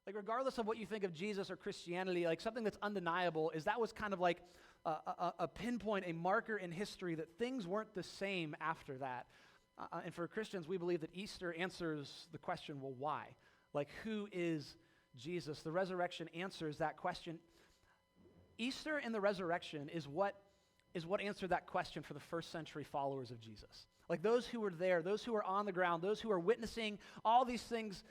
Like, regardless of what you think of Jesus or Christianity, like, something that's undeniable is that was kind of like a pinpoint, a marker in history that things weren't the same after that. And for Christians, we believe that Easter answers the question, well, why? Like, who is Jesus? The resurrection answers that question. Easter and the resurrection is what answered that question for the first century followers of Jesus. Like, those who were there, those who were on the ground, those who were witnessing all these things,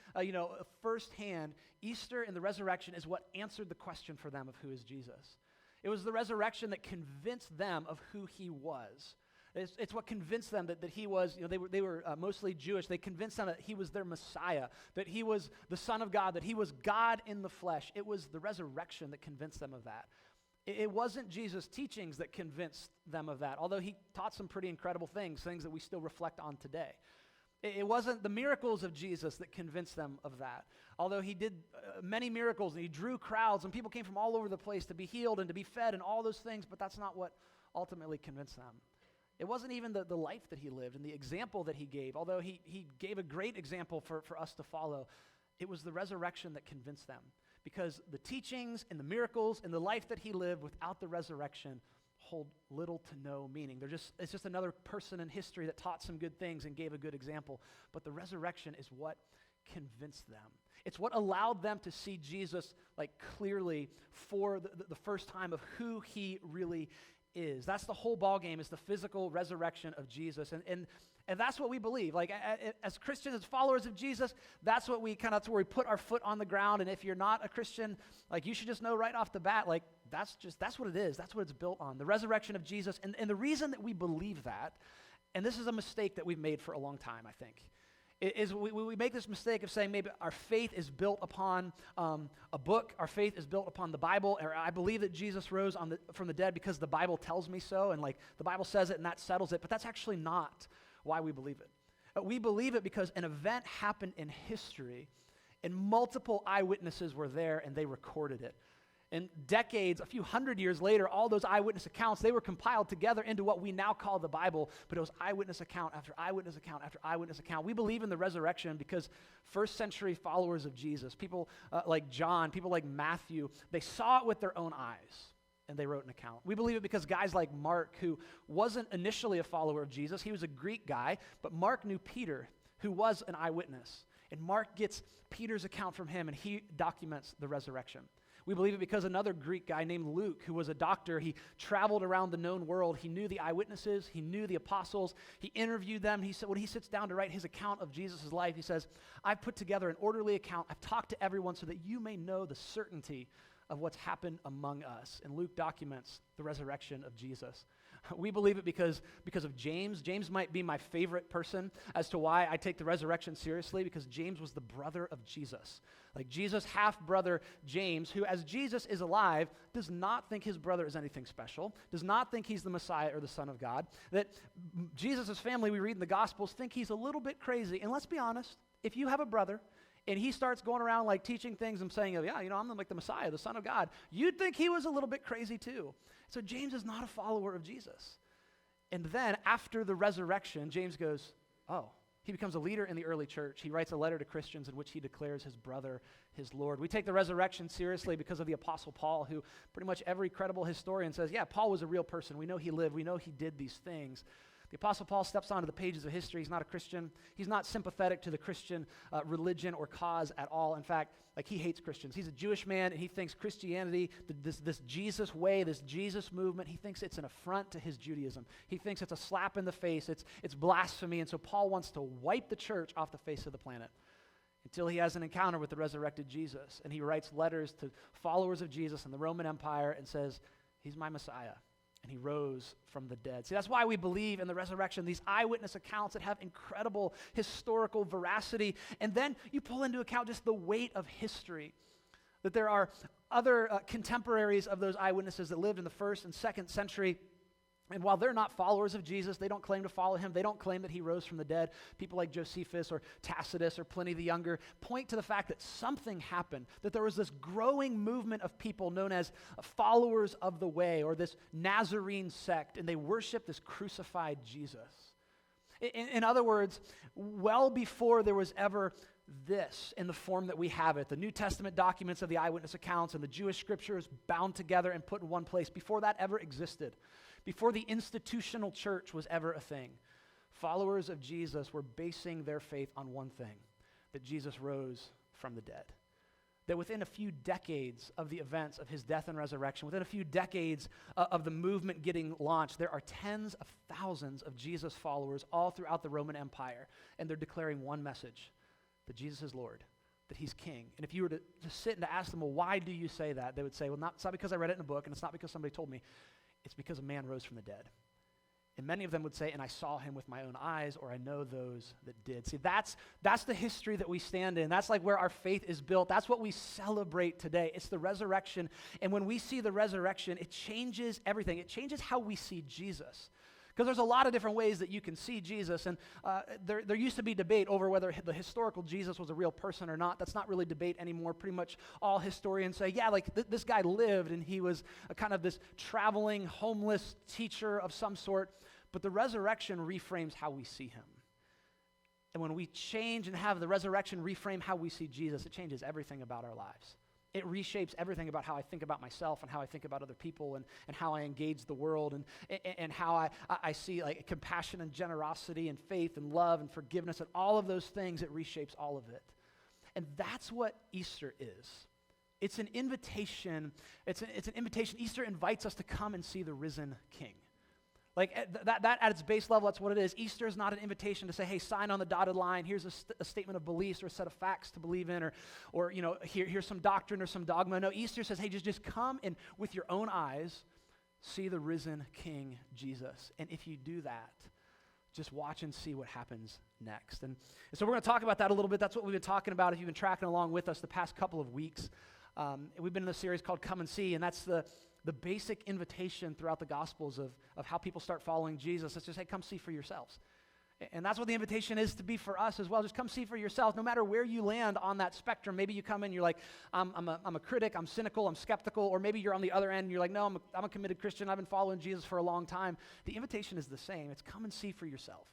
firsthand, Easter and the resurrection is what answered the question for them of who is Jesus. It was the resurrection that convinced them of who he was. It's what convinced them that he was, they were mostly Jewish. They convinced them that he was their Messiah, that he was the Son of God, that he was God in the flesh. It was the resurrection that convinced them of that. It wasn't Jesus' teachings that convinced them of that, although he taught some pretty incredible things that we still reflect on today. It wasn't the miracles of Jesus that convinced them of that, although he did many miracles and he drew crowds and people came from all over the place to be healed and to be fed and all those things, but that's not what ultimately convinced them. It wasn't even the life that he lived and the example that he gave, although he gave a great example for us to follow. It was the resurrection that convinced them, because the teachings and the miracles and the life that he lived without the resurrection hold little to no meaning. It's just another person in history that taught some good things and gave a good example, but the resurrection is what convinced them. It's what allowed them to see Jesus like clearly for the first time of who he really is. That's the whole ballgame, is the physical resurrection of Jesus. And that's what we believe. Like, as Christians, as followers of Jesus, that's where we put our foot on the ground. And if you're not a Christian, like, you should just know right off the bat, like, that's what it is. That's what it's built on, the resurrection of Jesus. And the reason that we believe that, and this is a mistake that we've made for a long time, I think, is we make this mistake of saying maybe our faith is built upon a book, our faith is built upon the Bible, or I believe that Jesus rose from the dead because the Bible tells me so, and like the Bible says it and that settles it, but that's actually not why we believe it. We believe it because an event happened in history and multiple eyewitnesses were there and they recorded it. And decades, a few hundred years later, all those eyewitness accounts, they were compiled together into what we now call the Bible, but it was eyewitness account after eyewitness account after eyewitness account. We believe in the resurrection because first century followers of Jesus, people like John, people like Matthew, they saw it with their own eyes and they wrote an account. We believe it because guys like Mark, who wasn't initially a follower of Jesus, he was a Greek guy, but Mark knew Peter, who was an eyewitness. And Mark gets Peter's account from him and he documents the resurrection. We believe it because another Greek guy named Luke, who was a doctor, he traveled around the known world. He knew the eyewitnesses. He knew the apostles. He interviewed them. He said, when he sits down to write his account of Jesus' life, he says, I've put together an orderly account. I've talked to everyone so that you may know the certainty of what's happened among us. And Luke documents the resurrection of Jesus. We believe it because of James. James might be my favorite person as to why I take the resurrection seriously, because James was the brother of Jesus. Like, Jesus' half-brother James, who as Jesus is alive, does not think his brother is anything special, does not think he's the Messiah or the Son of God, that Jesus' family, we read in the Gospels, think he's a little bit crazy. And let's be honest, if you have a brother and he starts going around like teaching things and saying, yeah, I'm like the Messiah, the Son of God, you'd think he was a little bit crazy too. So James is not a follower of Jesus. And then after the resurrection, James goes, he becomes a leader in the early church. He writes a letter to Christians in which he declares his brother his Lord. We take the resurrection seriously because of the Apostle Paul, who pretty much every credible historian says, yeah, Paul was a real person. We know he lived. We know he did these things. The Apostle Paul steps onto the pages of history. He's not a Christian. He's not sympathetic to the Christian religion or cause at all. In fact, he hates Christians. He's a Jewish man, and he thinks Christianity, this Jesus way, this Jesus movement, he thinks it's an affront to his Judaism. He thinks it's a slap in the face. It's blasphemy. And so Paul wants to wipe the church off the face of the planet until he has an encounter with the resurrected Jesus. And he writes letters to followers of Jesus in the Roman Empire and says, he's my Messiah. And he rose from the dead. See, that's why we believe in the resurrection, these eyewitness accounts that have incredible historical veracity. And then you pull into account just the weight of history, that there are other contemporaries of those eyewitnesses that lived in the 1st and 2nd century. And while they're not followers of Jesus, they don't claim to follow him, they don't claim that he rose from the dead. People like Josephus or Tacitus or Pliny the Younger point to the fact that something happened, that there was this growing movement of people known as followers of the way, or this Nazarene sect, and they worship this crucified Jesus. In other words, well before there was ever this in the form that we have it, the New Testament documents of the eyewitness accounts and the Jewish scriptures bound together and put in one place, before that ever existed, before the institutional church was ever a thing, followers of Jesus were basing their faith on one thing, that Jesus rose from the dead. That within a few decades of the events of his death and resurrection, within a few decades of the movement getting launched, there are tens of thousands of Jesus followers all throughout the Roman Empire, and they're declaring one message, that Jesus is Lord, that he's king. And if you were to sit and to ask them, well, why do you say that? They would say, well, it's not because I read it in a book, and it's not because somebody told me. It's because a man rose from the dead. And many of them would say, and I saw him with my own eyes, or I know those that did. See, that's the history that we stand in. That's like where our faith is built. That's what we celebrate today. It's the resurrection. And when we see the resurrection, it changes everything. It changes how we see Jesus. Because there's a lot of different ways that you can see Jesus, and there used to be debate over whether the historical Jesus was a real person or not. That's not really debate anymore. Pretty much all historians say, yeah, like this guy lived, and he was a kind of this traveling, homeless teacher of some sort. But the resurrection reframes how we see him. And when we change and have the resurrection reframe how we see Jesus, it changes everything about our lives. It reshapes everything about how I think about myself and how I think about other people and how I engage the world and how I see like compassion and generosity and faith and love and forgiveness and all of those things. It reshapes all of it. And that's what Easter is. It's an invitation. It's an invitation. Easter invites us to come and see the risen King. Like that at its base level, that's what it is. Easter is not an invitation to say, hey, sign on the dotted line. Here's a statement of beliefs or a set of facts to believe in, or here's some doctrine or some dogma. No, Easter says, hey, just come and with your own eyes see the risen King Jesus. And if you do that, just watch and see what happens next. And so we're going to talk about that a little bit. That's what we've been talking about if you've been tracking along with us the past couple of weeks. We've been in a series called Come and See, and that's the basic invitation throughout the Gospels of how people start following Jesus. It's just, hey, come see for yourselves. And that's what the invitation is to be for us as well. Just come see for yourself, no matter where you land on that spectrum. Maybe you come in, you're like, I'm a critic, I'm cynical, I'm skeptical, or maybe you're on the other end and you're like, no, I'm a committed Christian, I've been following Jesus for a long time. The invitation is the same. It's come and see for yourself.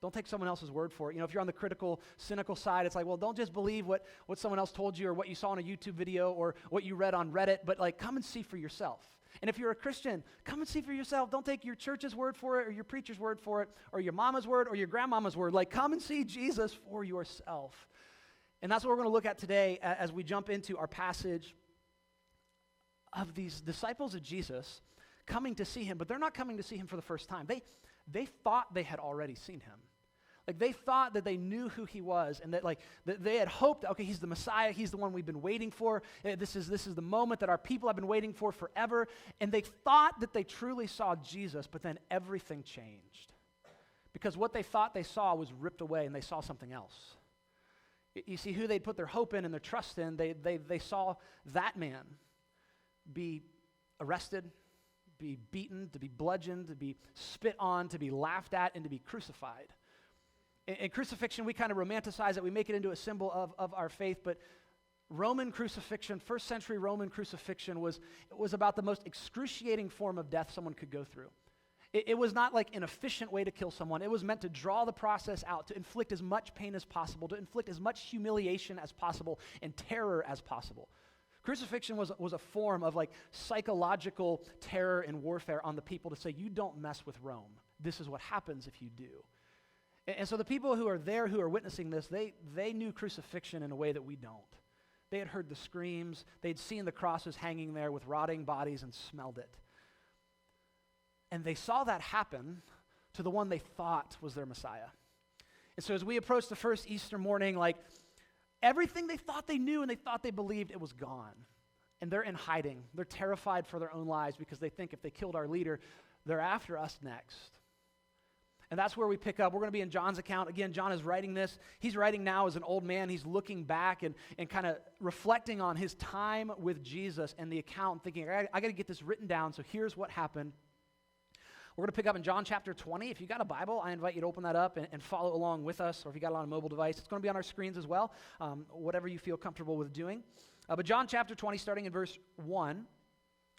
Don't take someone else's word for it. If you're on the critical, cynical side, it's like, well, don't just believe what someone else told you or what you saw on a YouTube video or what you read on Reddit, but like, come and see for yourself. And if you're a Christian, come and see for yourself. Don't take your church's word for it or your preacher's word for it or your mama's word or your grandmama's word. Like, come and see Jesus for yourself. And that's what we're going to look at today as we jump into our passage of these disciples of Jesus coming to see him, but they're not coming to see him for the first time. They thought they had already seen him. Like, they thought that they knew who he was and that they had hoped, okay, he's the Messiah, he's the one we've been waiting for. This is the moment that our people have been waiting for forever. And they thought that they truly saw Jesus, but then everything changed. Because what they thought they saw was ripped away and they saw something else. You see, who they'd put their hope in and their trust in, they saw that man be arrested, be beaten, to be bludgeoned, to be spit on, to be laughed at, and to be crucified. In crucifixion, we kind of romanticize it. We make it into a symbol of our faith, but Roman crucifixion, first century Roman crucifixion was about the most excruciating form of death someone could go through. It was not like an efficient way to kill someone. It was meant to draw the process out, to inflict as much pain as possible, to inflict as much humiliation as possible and terror as possible. Crucifixion was a form of like psychological terror and warfare on the people to say, you don't mess with Rome. This is what happens if you do. And so the people who are there, who are witnessing this, they knew crucifixion in a way that we don't. They had heard the screams. They'd seen the crosses hanging there with rotting bodies and smelled it. And they saw that happen to the one they thought was their Messiah. And so as we approach the first Easter morning, like everything they thought they knew and they thought they believed, it was gone. And they're in hiding. They're terrified for their own lives because they think if they killed our leader, they're after us next. And that's where we pick up. We're going to be in John's account. Again, John is writing this. He's writing now as an old man. He's looking back and kind of reflecting on his time with Jesus and the account, thinking, I got to get this written down, so here's what happened. We're going to pick up in John chapter 20. If you got a Bible, I invite you to open that up and follow along with us, or if you got it on a mobile device, it's going to be on our screens as well, whatever you feel comfortable with doing. But John chapter 20, starting in verse 1,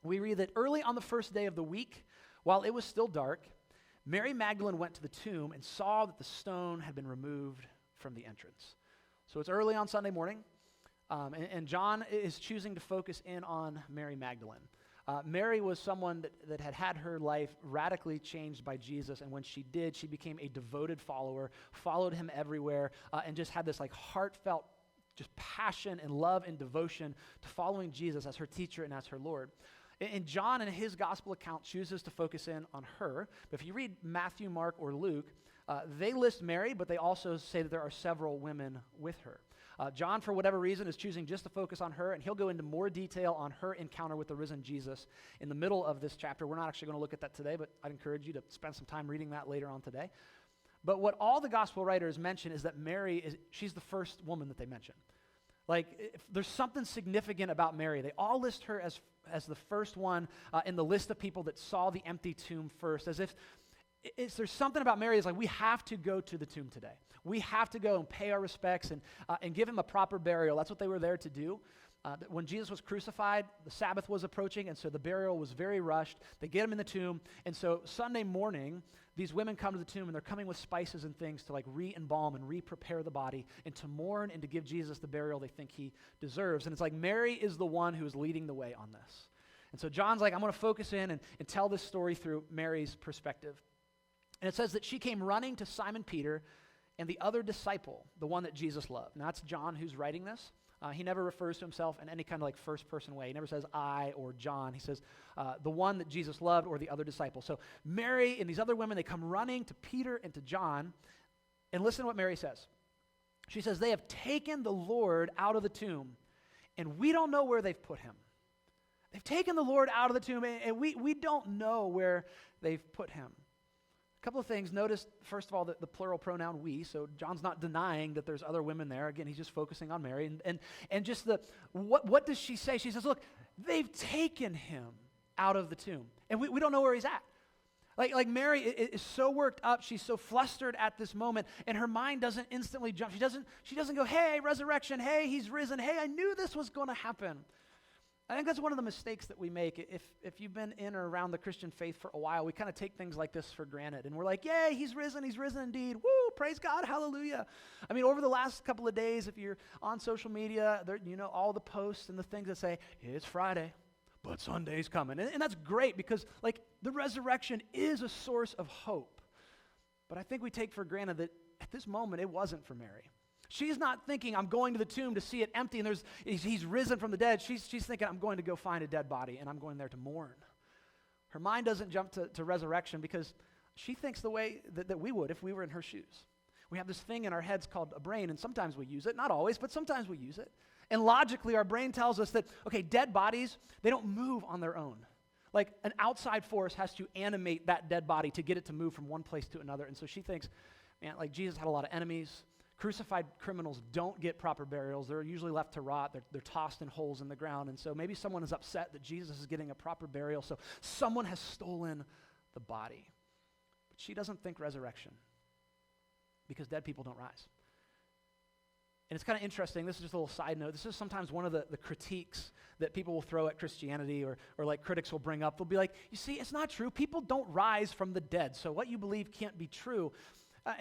we read that early on the first day of the week, while it was still dark, Mary Magdalene went to the tomb and saw that the stone had been removed from the entrance. So it's early on Sunday morning, and John is choosing to focus in on Mary Magdalene. Mary was someone that had her life radically changed by Jesus, and when she did, she became a devoted follower, followed him everywhere, and just had this like heartfelt just passion and love and devotion to following Jesus as her teacher and as her Lord. And John, in his gospel account, chooses to focus in on her. But if you read Matthew, Mark, or Luke, they list Mary, but they also say that there are several women with her. John, for whatever reason, is choosing just to focus on her, and he'll go into more detail on her encounter with the risen Jesus in the middle of this chapter. We're not actually going to look at that today, but I'd encourage you to spend some time reading that later on today. But what all the gospel writers mention is that Mary, she's the first woman that they mention. Like, if there's something significant about Mary. They all list her as the first one in the list of people that saw the empty tomb first, as if there's something about Mary is like, we have to go to the tomb today. We have to go and pay our respects and give him a proper burial. That's what they were there to do. When Jesus was crucified, the Sabbath was approaching, and so the burial was very rushed. They get him in the tomb, and so Sunday morning, these women come to the tomb, and they're coming with spices and things to like re-embalm and re-prepare the body and to mourn and to give Jesus the burial they think he deserves. And it's like Mary is the one who is leading the way on this. And so John's like, I'm going to focus in and tell this story through Mary's perspective. And it says that she came running to Simon Peter and the other disciple, the one that Jesus loved. Now, that's John who's writing this. He never refers to himself in any kind of like first-person way. He never says I or John. He says the one that Jesus loved or the other disciple. So Mary and these other women, they come running to Peter and to John. And listen to what Mary says. She says, they have taken the Lord out of the tomb, and we don't know where they've put him. They've taken the Lord out of the tomb, and we don't know where they've put him. A couple of things. Notice, first of all, the plural pronoun we. So John's not denying that there's other women there. Again, he's just focusing on Mary. And just what does she say? She says, look, they've taken him out of the tomb. And we don't know where he's at. Like Mary is so worked up. She's so flustered at this moment. And her mind doesn't instantly jump. She doesn't go, hey, resurrection. Hey, he's risen. Hey, I knew this was going to happen. I think that's one of the mistakes that we make. If you've been in or around the Christian faith for a while, we kind of take things like this for granted. And we're like, yay, he's risen indeed. Woo, praise God, hallelujah. I mean, over the last couple of days, if you're on social media, you know, all the posts and the things that say, it's Friday, but Sunday's coming. And that's great because, like, the resurrection is a source of hope. But I think we take for granted that at this moment, it wasn't for Mary. She's not thinking, I'm going to the tomb to see it empty and he's risen from the dead. She's thinking, I'm going to go find a dead body and I'm going there to mourn. Her mind doesn't jump to resurrection because she thinks the way that we would if we were in her shoes. We have this thing in our heads called a brain, and sometimes we use it. Not always, but sometimes we use it. And logically, our brain tells us that, okay, dead bodies, they don't move on their own. Like an outside force has to animate that dead body to get it to move from one place to another. And so she thinks, man, like Jesus had a lot of enemies. Crucified criminals don't get proper burials. They're usually left to rot. They're tossed in holes in the ground. And so maybe someone is upset that Jesus is getting a proper burial, so someone has stolen the body. But she doesn't think resurrection because dead people don't rise. And it's kind of interesting. This is just a little side note. This is sometimes one of the critiques that people will throw at Christianity or like critics will bring up. They'll be like, you see, it's not true. People don't rise from the dead, so what you believe can't be true.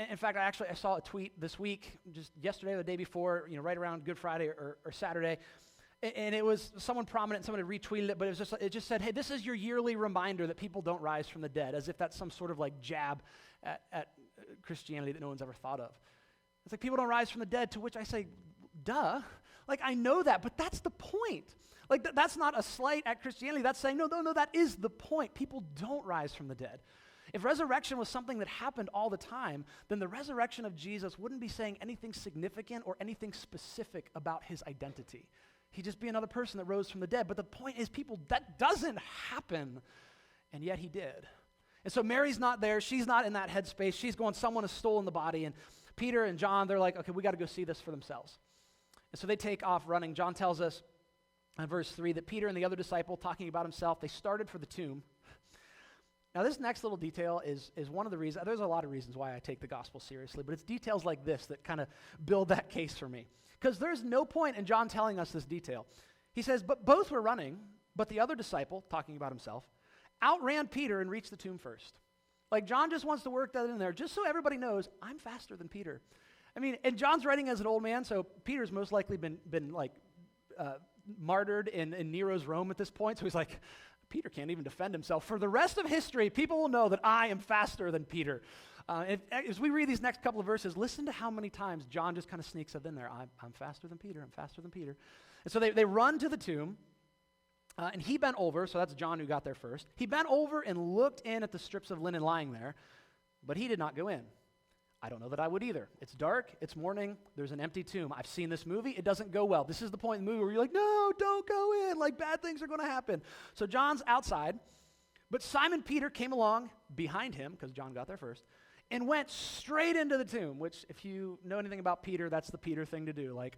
In fact, I saw a tweet this week, just yesterday or the day before, right around Good Friday or Saturday, and it was someone prominent, someone had retweeted it, but it just said, hey, this is your yearly reminder that people don't rise from the dead, as if that's some sort of like jab at Christianity that no one's ever thought of. It's like people don't rise from the dead, to which I say, duh. Like, I know that, but that's the point. Like, that's not a slight at Christianity. That's saying, no, that is the point. People don't rise from the dead. If resurrection was something that happened all the time, then the resurrection of Jesus wouldn't be saying anything significant or anything specific about his identity. He'd just be another person that rose from the dead. But the point is, people, that doesn't happen, and yet he did. And so Mary's not there. She's not in that headspace. She's going, someone has stolen the body. And Peter and John, they're like, okay, we got to go see this for themselves. And so they take off running. John tells us in verse 3 that Peter and the other disciple, talking about himself, they started for the tomb. Now, this next little detail is one of the reasons. There's a lot of reasons why I take the gospel seriously, but it's details like this that kind of build that case for me. Because there's no point in John telling us this detail. He says, but both were running, but the other disciple, talking about himself, outran Peter and reached the tomb first. Like, John just wants to work that in there, just so everybody knows, I'm faster than Peter. I mean, and John's writing as an old man, so Peter's most likely been martyred in Nero's Rome at this point. So he's like, Peter can't even defend himself. For the rest of history, people will know that I am faster than Peter. As we read these next couple of verses, listen to how many times John just kind of sneaks up in there. I'm faster than Peter. I'm faster than Peter. And so they run to the tomb, and he bent over. So that's John who got there first. He bent over and looked in at the strips of linen lying there, but he did not go in. I don't know that I would either. It's dark, it's morning, there's an empty tomb. I've seen this movie, it doesn't go well. This is the point in the movie where you're like, no, don't go in, like bad things are going to happen. So John's outside, but Simon Peter came along behind him, because John got there first, and went straight into the tomb, which if you know anything about Peter, that's the Peter thing to do. Like,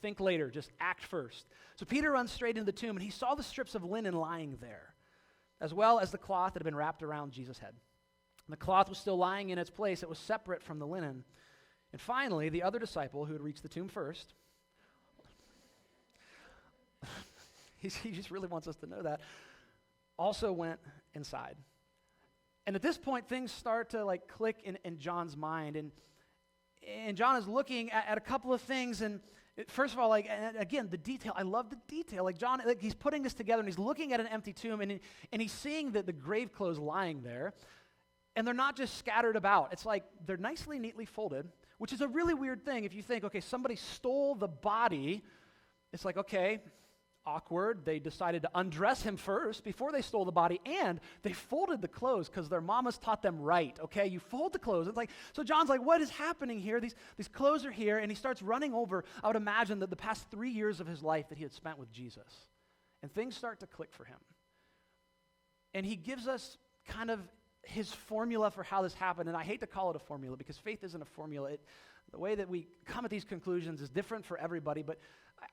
think later, just act first. So Peter runs straight into the tomb, and he saw the strips of linen lying there, as well as the cloth that had been wrapped around Jesus' head. And the cloth was still lying in its place. It was separate from the linen. And finally, the other disciple who had reached the tomb first, he just really wants us to know that, also went inside. And at this point, things start to click in John's mind. And John is looking at a couple of things. And first of all, again, the detail. I love the detail. John, he's putting this together, and he's looking at an empty tomb, and he's seeing the grave clothes lying there. And they're not just scattered about. It's like they're nicely, neatly folded, which is a really weird thing. If you think, okay, somebody stole the body, it's like, okay, awkward. They decided to undress him first before they stole the body, and they folded the clothes because their mamas taught them right, okay? You fold the clothes. It's like, so John's like, what is happening here? These clothes are here, and he starts running over, I would imagine, that the past 3 years of his life that he had spent with Jesus. And things start to click for him. And he gives us kind of his formula for how this happened, and I hate to call it a formula because faith isn't a formula. The way that we come at these conclusions is different for everybody, but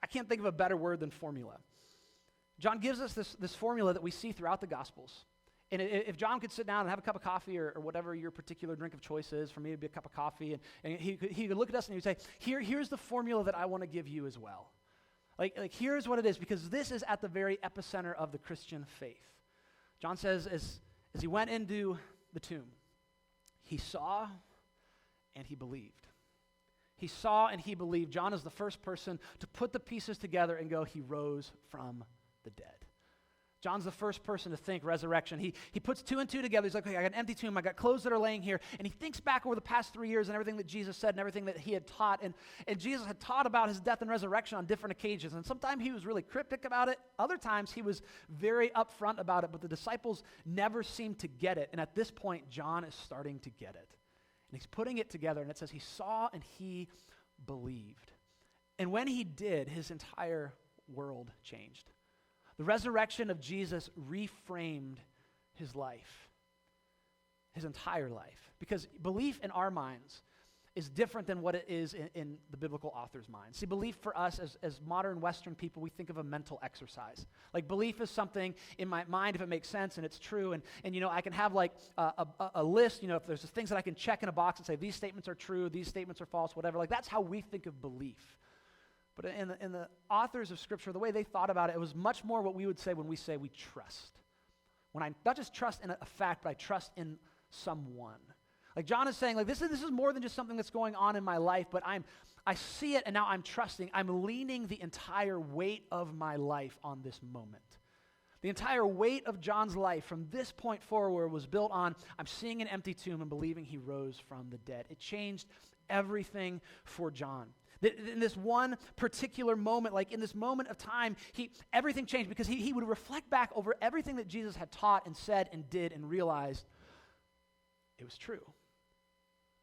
I can't think of a better word than formula. John gives us this formula that we see throughout the Gospels. And if John could sit down and have a cup of coffee or whatever your particular drink of choice is, for me it'd be a cup of coffee, and he could look at us and he would say, here's the formula that I want to give you as well. Like here's what it is, because this is at the very epicenter of the Christian faith. John says, as he went into the tomb, he saw and he believed. He saw and he believed. John is the first person to put the pieces together and go, he rose from the dead. John's the first person to think resurrection. He puts two and two together. He's like, okay, I got an empty tomb. I got clothes that are laying here. And he thinks back over the past 3 years and everything that Jesus said and everything that he had taught. And Jesus had taught about his death and resurrection on different occasions. And sometimes he was really cryptic about it. Other times he was very upfront about it. But the disciples never seemed to get it. And at this point, John is starting to get it. And he's putting it together. And it says he saw and he believed. And when he did, his entire world changed. The resurrection of Jesus reframed his life, his entire life. Because belief in our minds is different than what it is in the biblical author's mind. See, belief for us as modern Western people, we think of a mental exercise. Like belief is something in my mind, if it makes sense and it's true, and I can have like a list, if there's things that I can check in a box and say, these statements are true, these statements are false, whatever. Like that's how we think of belief. But in the authors of Scripture, the way they thought about it, it was much more what we would say when we say we trust. When I not just trust in a fact, but I trust in someone. Like John is saying, like this is more than just something that's going on in my life, but I see it and now I'm trusting. I'm leaning the entire weight of my life on this moment. The entire weight of John's life from this point forward was built on, I'm seeing an empty tomb and believing he rose from the dead. It changed everything for John. In this one particular moment, like in this moment of time, everything changed because he would reflect back over everything that Jesus had taught and said and did and realized it was true.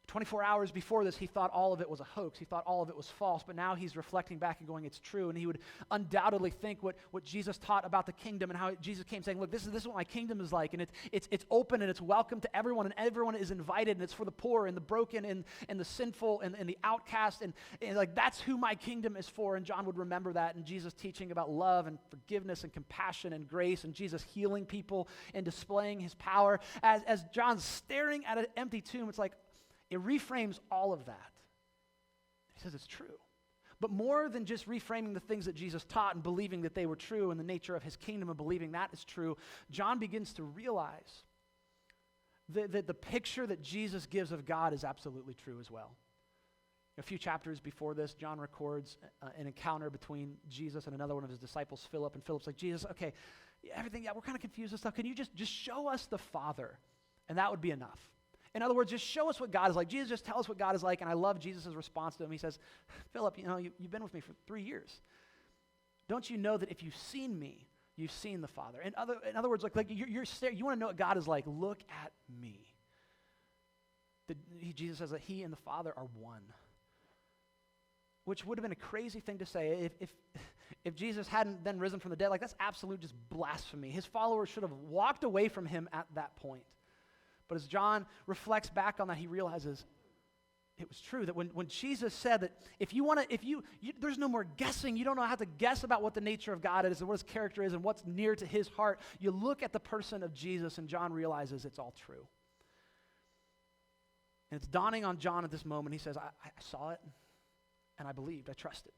24 hours before this, he thought all of it was a hoax. He thought all of it was false, but now he's reflecting back and going, it's true. And he would undoubtedly think what Jesus taught about the kingdom and how Jesus came saying, look, this is what my kingdom is like, and it's open and it's welcome to everyone, and everyone is invited, and it's for the poor and the broken and the sinful and the outcast, and like that's who my kingdom is for. And John would remember that, and Jesus teaching about love and forgiveness and compassion and grace, and Jesus healing people and displaying his power. As John's staring at an empty tomb, it's like, it reframes all of that. He says it's true. But more than just reframing the things that Jesus taught and believing that they were true and the nature of his kingdom and believing that is true, John begins to realize that the picture that Jesus gives of God is absolutely true as well. A few chapters before this, John records an encounter between Jesus and another one of his disciples, Philip. And Philip's like, Jesus, okay, everything, yeah, we're kind of confused and stuff. Can you just show us the Father? And that would be enough. In other words, just show us what God is like. Jesus, just tell us what God is like. And I love Jesus' response to him. He says, Philip, you've been with me for 3 years. Don't you know that if you've seen me, you've seen the Father? In other words, like you want to know what God is like? Look at me. Jesus says that he and the Father are one. Which would have been a crazy thing to say if Jesus hadn't then risen from the dead. Like, that's absolute just blasphemy. His followers should have walked away from him at that point. But as John reflects back on that, he realizes it was true, that when Jesus said that if you want to, there's no more guessing. You don't have to guess about what the nature of God is and what his character is and what's near to his heart. You look at the person of Jesus, and John realizes it's all true. And it's dawning on John at this moment. He says, I saw it. And I believed, I trusted.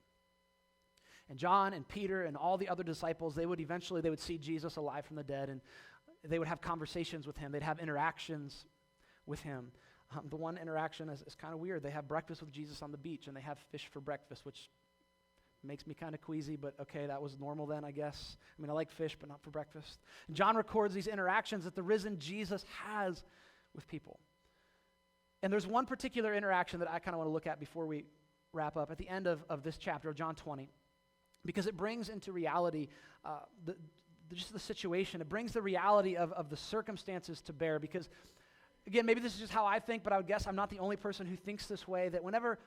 And John and Peter and all the other disciples, they would see Jesus alive from the dead, and they would have conversations with him. They'd have interactions with him. The one interaction is kind of weird. They have breakfast with Jesus on the beach, and they have fish for breakfast, which makes me kind of queasy, but okay, that was normal then, I guess. I mean, I like fish, but not for breakfast. And John records these interactions that the risen Jesus has with people. And there's one particular interaction that I kind of want to look at before we wrap up at the end of this chapter of John 20, because it brings into reality just the situation. It brings the reality of the circumstances to bear, because, again, maybe this is just how I think, but I would guess I'm not the only person who thinks this way, that whenever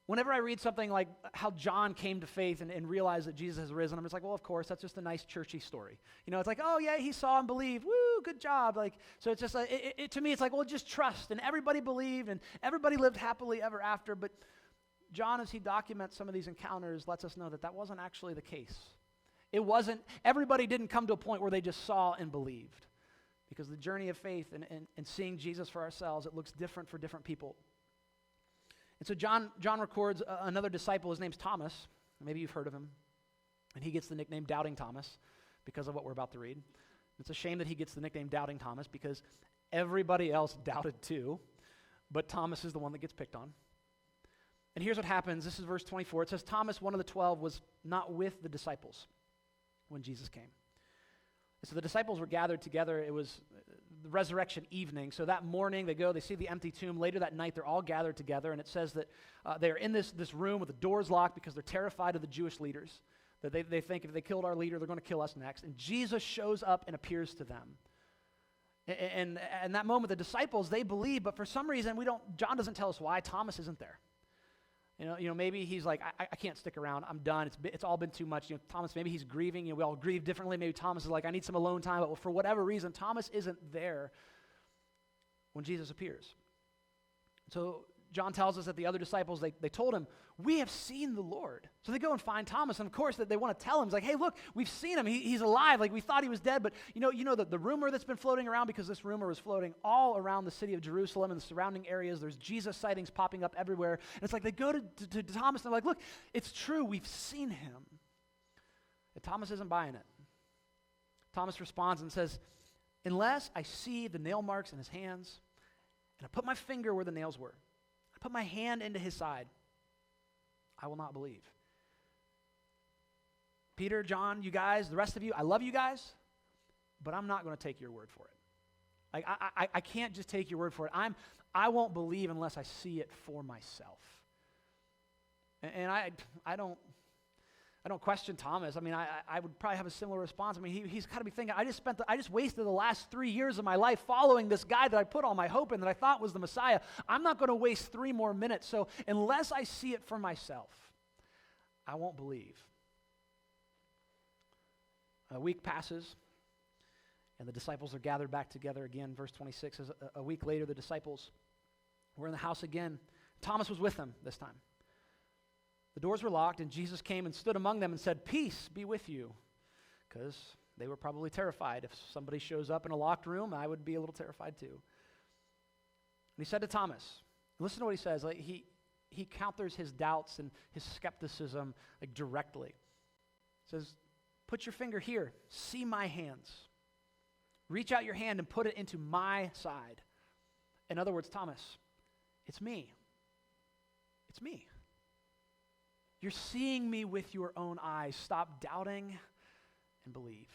I read something like how John came to faith and realized that Jesus has risen, I'm just like, well, of course, that's just a nice churchy story. It's like, oh, yeah, he saw and believed. Woo, good job. So it's just, to me, it's like, well, just trust. And everybody believed, and everybody lived happily ever after. But John, as he documents some of these encounters, lets us know that that wasn't actually the case. Everybody didn't come to a point where they just saw and believed. Because the journey of faith and seeing Jesus for ourselves, it looks different for different people. And so John records another disciple. His name's Thomas. Maybe you've heard of him. And he gets the nickname Doubting Thomas because of what we're about to read. It's a shame that he gets the nickname Doubting Thomas because everybody else doubted too, but Thomas is the one that gets picked on. And here's what happens. This is verse 24. It says, Thomas, one of the 12, was not with the disciples when Jesus came. And so the disciples were gathered together. It was the resurrection evening. So that morning they see the empty tomb. Later that night, they're all gathered together. And it says that they're in this room with the doors locked because they're terrified of the Jewish leaders. That they think if they killed our leader, they're going to kill us next. And Jesus shows up and appears to them. And in that moment, the disciples, they believe, but for some reason, John doesn't tell us why Thomas isn't there. Maybe he's like, I can't stick around. I'm done. It's all been too much. Thomas, maybe he's grieving. We all grieve differently. Maybe Thomas is like, I need some alone time. But for whatever reason, Thomas isn't there when Jesus appears. So John tells us that the other disciples, they told him, we have seen the Lord. So they go and find Thomas, and of course they want to tell him. It's like, hey, look, we've seen him. He's alive. Like, we thought he was dead, but the rumor that's been floating around, because this rumor was floating all around the city of Jerusalem and the surrounding areas. There's Jesus sightings popping up everywhere. And it's like they go to Thomas, and they're like, look, it's true. We've seen him. And Thomas isn't buying it. Thomas responds and says, unless I see the nail marks in his hands, and I put my finger where the nails were, put my hand into his side, I will not believe. Peter, John, you guys, the rest of you, I love you guys, but I'm not going to take your word for it. I can't just take your word for it. I won't believe unless I see it for myself. And I don't question Thomas. I mean, I would probably have a similar response. I mean, he's got to be thinking, I just wasted the last 3 years of my life following this guy that I put all my hope in, that I thought was the Messiah. I'm not going to waste 3 more minutes. So unless I see it for myself, I won't believe. A week passes, and the disciples are gathered back together again. Verse 26 says, a week later, the disciples were in the house again. Thomas was with them this time. The doors were locked, and Jesus came and stood among them and said, peace be with you, because they were probably terrified. If somebody shows up in a locked room, I would be a little terrified too. And he said to Thomas, listen to what he says. Like, he counters his doubts and his skepticism directly. He says, put your finger here. See my hands. Reach out your hand and put it into my side. In other words, Thomas, it's me. It's me. You're seeing me with your own eyes. Stop doubting and believe.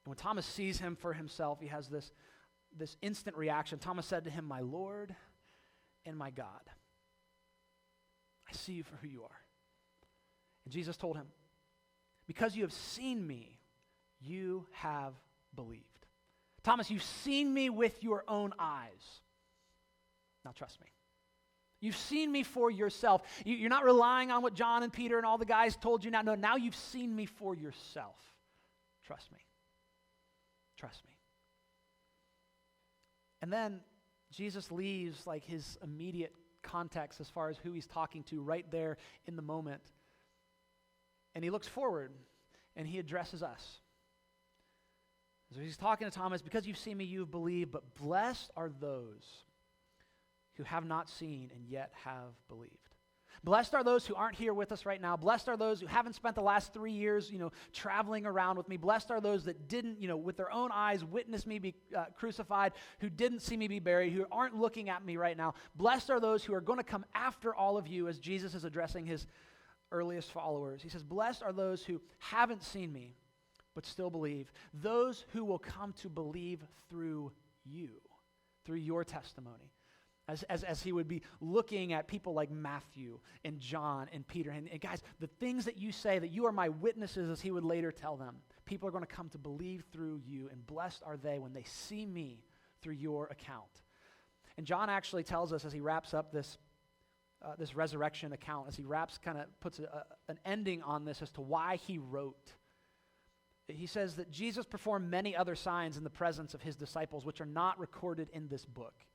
And when Thomas sees him for himself, he has this instant reaction. Thomas said to him, "My Lord and my God." I see you for who you are. And Jesus told him, "Because you have seen me, you have believed." Thomas, you've seen me with your own eyes. Now trust me. You've seen me for yourself. You're not relying on what John and Peter and all the guys told you now. No, now you've seen me for yourself. Trust me. Trust me. And then Jesus leaves like his immediate context as far as who he's talking to right there in the moment. And he looks forward and he addresses us. So he's talking to Thomas, "Because you've seen me, you've believed, but blessed are those who have not seen and yet have believed." Blessed are those who aren't here with us right now. Blessed are those who haven't spent the last 3 years, traveling around with me. Blessed are those that didn't, with their own eyes witness me be crucified, who didn't see me be buried, who aren't looking at me right now. Blessed are those who are going to come after all of you, as Jesus is addressing his earliest followers. He says, "Blessed are those who haven't seen me, but still believe. Those who will come to believe through you, through your testimony." As he would be looking at people like Matthew and John and Peter. And guys, the things that you say, that you are my witnesses, as he would later tell them, people are going to come to believe through you, and blessed are they when they see me through your account. And John actually tells us as he wraps up this resurrection account, as he puts an ending on this as to why he wrote. He says that Jesus performed many other signs in the presence of his disciples, which are not recorded in this book.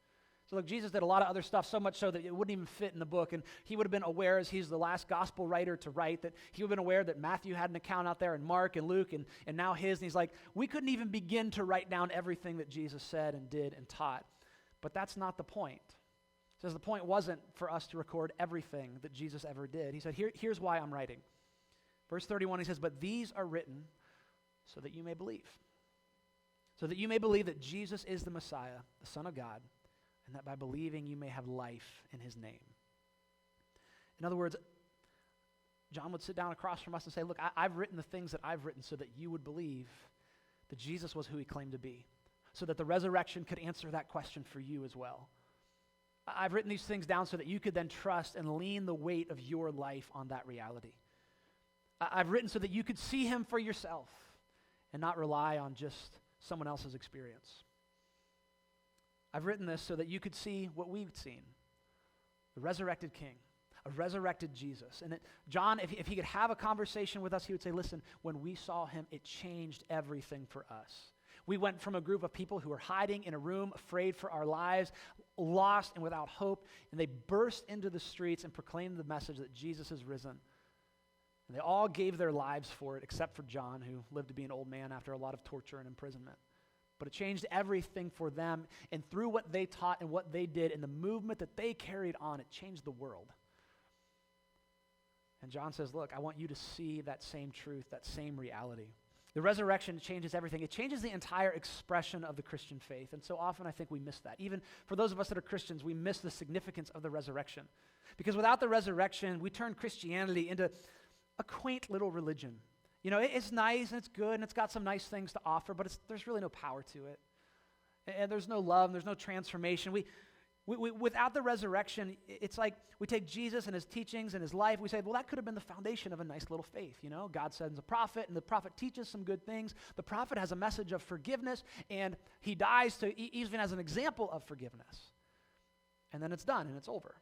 So look, Jesus did a lot of other stuff, so much so that it wouldn't even fit in the book. And he would have been aware, as he's the last gospel writer to write, that he would have been aware that Matthew had an account out there, and Mark and Luke, and now his. And he's like, we couldn't even begin to write down everything that Jesus said and did and taught. But that's not the point. He says the point wasn't for us to record everything that Jesus ever did. He said, here's why I'm writing. Verse 31, he says, "But these are written so that you may believe. So that you may believe that Jesus is the Messiah, the Son of God, and that by believing you may have life in his name." In other words, John would sit down across from us and say, "Look, I've written the things that I've written so that you would believe that Jesus was who he claimed to be, so that the resurrection could answer that question for you as well. I've written these things down so that you could then trust and lean the weight of your life on that reality. I've written so that you could see him for yourself and not rely on just someone else's experience. I've written this so that you could see what we've seen, the resurrected King, a resurrected Jesus." And John, if he could have a conversation with us, he would say, "Listen, when we saw him, it changed everything for us. We went from a group of people who were hiding in a room, afraid for our lives, lost and without hope, and they burst into the streets and proclaimed the message that Jesus is risen. And they all gave their lives for it, except for John, who lived to be an old man after a lot of torture and imprisonment. But it changed everything for them, and through what they taught and what they did and the movement that they carried on, it changed the world." And John says, "Look, I want you to see that same truth, that same reality." The resurrection changes everything. It changes the entire expression of the Christian faith. And so often I think we miss that. Even for those of us that are Christians, we miss the significance of the resurrection. Because without the resurrection, we turn Christianity into a quaint little religion. It's nice and it's good and it's got some nice things to offer, but there's really no power to it. And there's no love, and there's no transformation. We without the resurrection, it's like we take Jesus and his teachings and his life, we say, well, that could have been the foundation of a nice little faith. God sends a prophet, and the prophet teaches some good things. The prophet has a message of forgiveness, and he dies to even as an example of forgiveness. And then it's done, and it's over.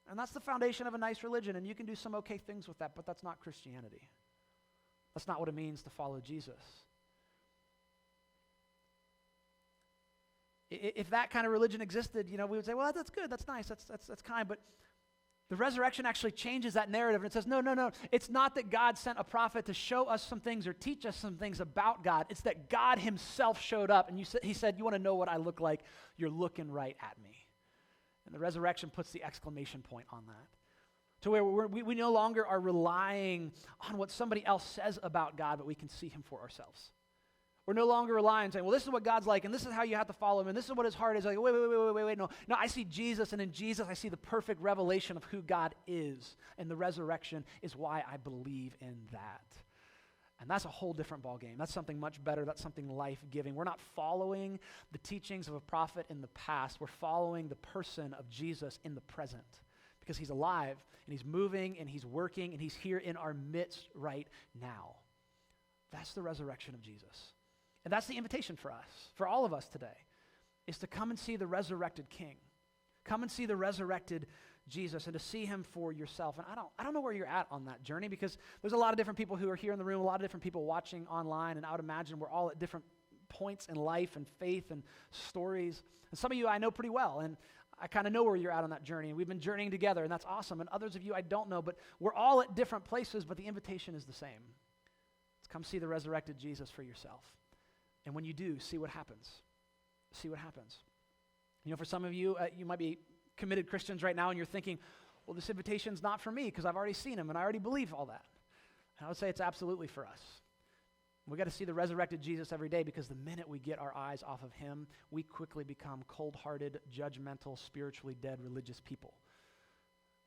And that's the foundation of a nice religion, and you can do some okay things with that, but that's not Christianity. That's not what it means to follow Jesus. If that kind of religion existed, we would say, well, that's good, that's nice, that's kind, but the resurrection actually changes that narrative, and it says, no, it's not that God sent a prophet to show us some things or teach us some things about God. It's that God himself showed up, and he said, you want to know what I look like? You're looking right at me. And the resurrection puts the exclamation point on that, to where we no longer are relying on what somebody else says about God, but we can see him for ourselves. We're no longer relying on saying, well, this is what God's like, and this is how you have to follow him, and this is what his heart is like. Wait. No, I see Jesus, and in Jesus I see the perfect revelation of who God is, and the resurrection is why I believe in that. And that's a whole different ballgame. That's something much better. That's something life-giving. We're not following the teachings of a prophet in the past. We're following the person of Jesus in the present, because he's alive, and he's moving, and he's working, and he's here in our midst right now. That's the resurrection of Jesus. And that's the invitation for us, for all of us today, is to come and see the resurrected King. Come and see the resurrected Jesus and to see him for yourself. And I don't know where you're at on that journey, because there's a lot of different people who are here in the room, a lot of different people watching online, and I would imagine we're all at different points in life and faith and stories. And some of you I know pretty well, and I kind of know where you're at on that journey, and we've been journeying together, and that's awesome. And others of you I don't know, but we're all at different places, but the invitation is the same. It's come see the resurrected Jesus for yourself. And when you do, see what happens. See what happens. You know, for some of you, you might be committed Christians right now, and you're thinking, well, this invitation's not for me because I've already seen him and I already believe all that. And I would say it's absolutely for us. We got to see the resurrected Jesus every day, because the minute we get our eyes off of him, we quickly become cold-hearted, judgmental, spiritually dead religious people.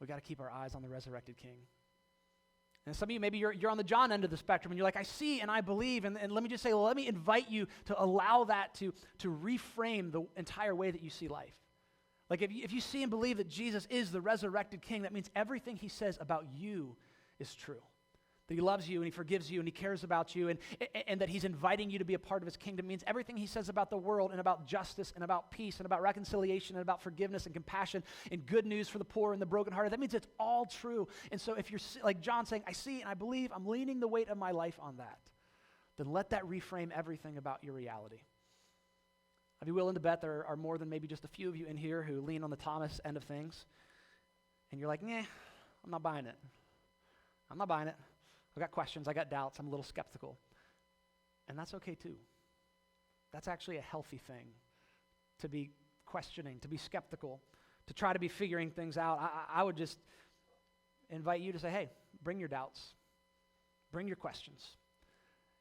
We got to keep our eyes on the resurrected King. And some of you, maybe you're on the John end of the spectrum, and you're like, I see and I believe, and let me just say, well, let me invite you to allow that to reframe the entire way that you see life. Like if you see and believe that Jesus is the resurrected King, that means everything he says about you is true. That he loves you and he forgives you and he cares about you, and that he's inviting you to be a part of his kingdom means everything he says about the world and about justice and about peace and about reconciliation and about forgiveness and compassion and good news for the poor and the brokenhearted, that means it's all true. And so if you're like John saying, I see and I believe, I'm leaning the weight of my life on that, then let that reframe everything about your reality. I'd be willing to bet there are more than maybe just a few of you in here who lean on the Thomas end of things, and you're like, nah, I'm not buying it. I'm not buying it. I got questions, I got doubts, I'm a little skeptical. And that's okay too. That's actually a healthy thing, to be questioning, to be skeptical, to try to be figuring things out. I would just invite you to say, hey, bring your doubts, bring your questions.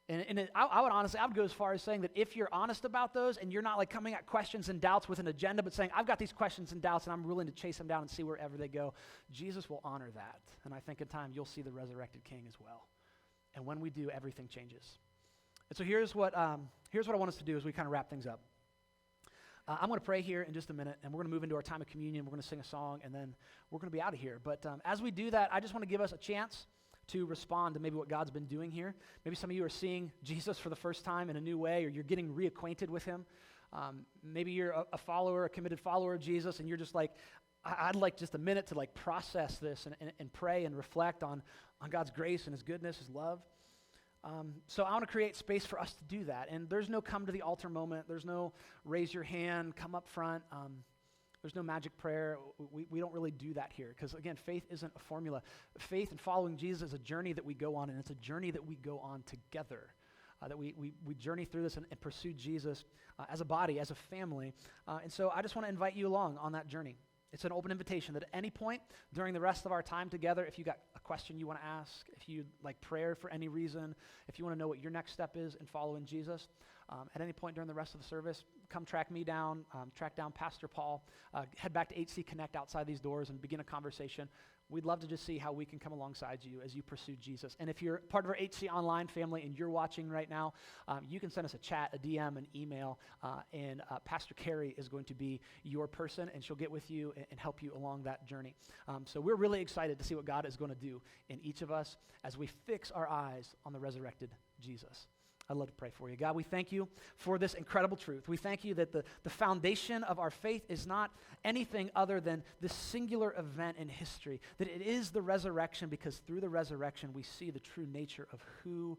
And I would go as far as saying that if you're honest about those, and you're not like coming at questions and doubts with an agenda, but saying, I've got these questions and doubts and I'm willing to chase them down and see wherever they go, Jesus will honor that. And I think in time you'll see the resurrected King as well. And when we do, everything changes. And so here's what I want us to do as we kind of wrap things up. I'm going to pray here in just a minute, and we're going to move into our time of communion. We're going to sing a song, and then we're going to be out of here. But as we do that, I just want to give us a chance to respond to maybe what God's been doing here. Maybe some of you are seeing Jesus for the first time in a new way, or you're getting reacquainted with him. Maybe you're a follower, a committed follower of Jesus, and you're just like, I'd like just a minute to like process this and pray and reflect on God's grace and his goodness, his love. So I want to create space for us to do that. And there's no come to the altar moment. There's no raise your hand, come up front. There's no magic prayer. We don't really do that here, because, again, faith isn't a formula. Faith and following Jesus is a journey that we go on, and it's a journey that we go on together, that we journey through this and pursue Jesus as a body, as a family. And so I just want to invite you along on that journey. It's an open invitation that at any point during the rest of our time together, if you got a question you want to ask, if you like prayer for any reason, if you want to know what your next step is in following Jesus, at any point during the rest of the service, come track me down, track down Pastor Paul, head back to HC Connect outside these doors and begin a conversation. We'd love to just see how we can come alongside you as you pursue Jesus. And if you're part of our HC Online family and you're watching right now, you can send us a chat, a DM, an email, and Pastor Carrie is going to be your person, and she'll get with you and help you along that journey. So we're really excited to see what God is going to do in each of us as we fix our eyes on the resurrected Jesus. I'd love to pray for you. God, we thank you for this incredible truth. We thank you that the foundation of our faith is not anything other than this singular event in history, that it is the resurrection, because through the resurrection we see the true nature of who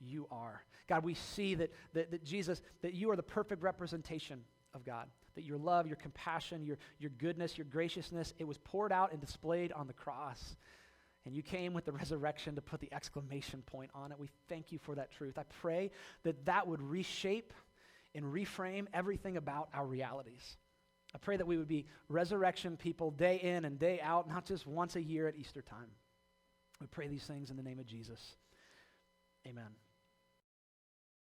you are. God, we see that Jesus, that you are the perfect representation of God, that your love, your compassion, your goodness, your graciousness, it was poured out and displayed on the cross. And you came with the resurrection to put the exclamation point on it. We thank you for that truth. I pray that would reshape and reframe everything about our realities. I pray that we would be resurrection people day in and day out, not just once a year at Easter time. We pray these things in the name of Jesus. Amen.